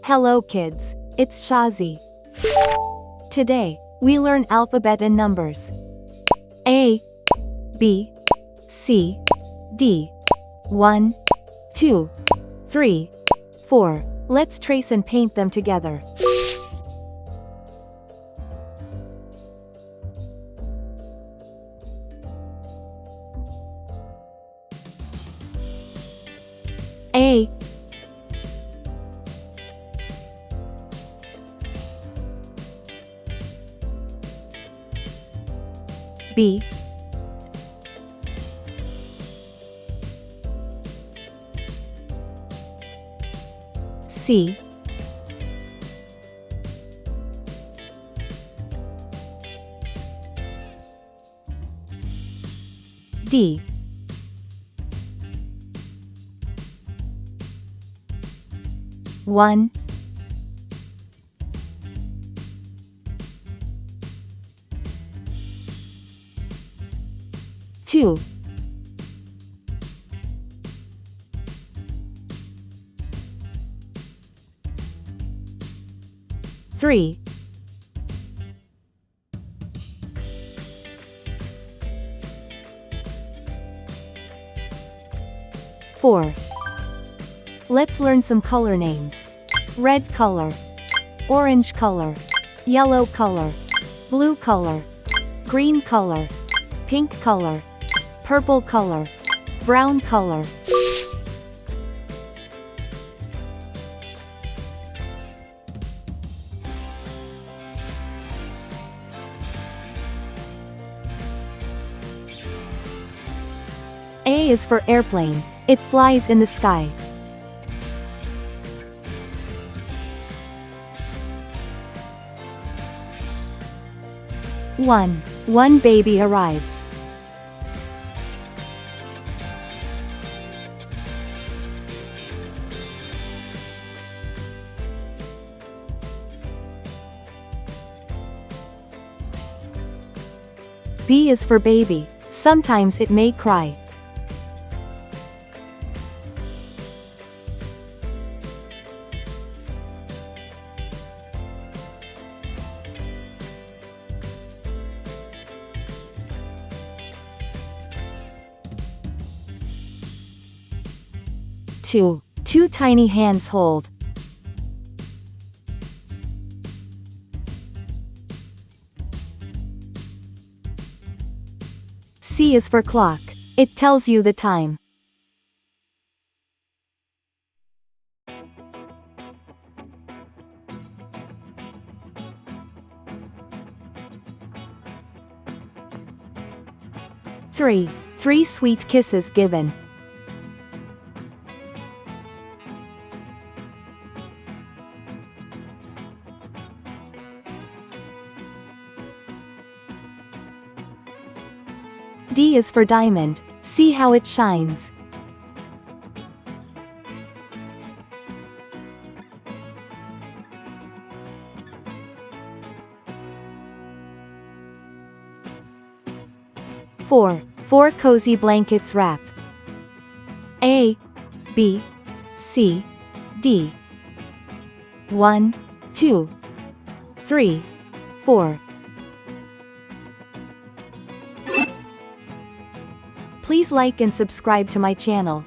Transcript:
Hello kids, it's Shazi. Today, we learn alphabet and numbers. A, B, C, D. 1, 2, 3, 4. Let's trace and paint them together. A, B, C, D. 1, 2, 3, 4. Let's learn some color names. Red color, orange color, yellow color, blue color, green color, pink color, purple color, brown color. A is for airplane. It flies in the sky. One baby arrives. B is for baby. Sometimes it may cry. Two tiny hands hold. C is for clock. It tells you the time. Three sweet kisses given. D is for diamond. See how it shines. Four cozy blankets wrap. A, B, C, D. 1, 2, 3, 4. Please like and subscribe to my channel.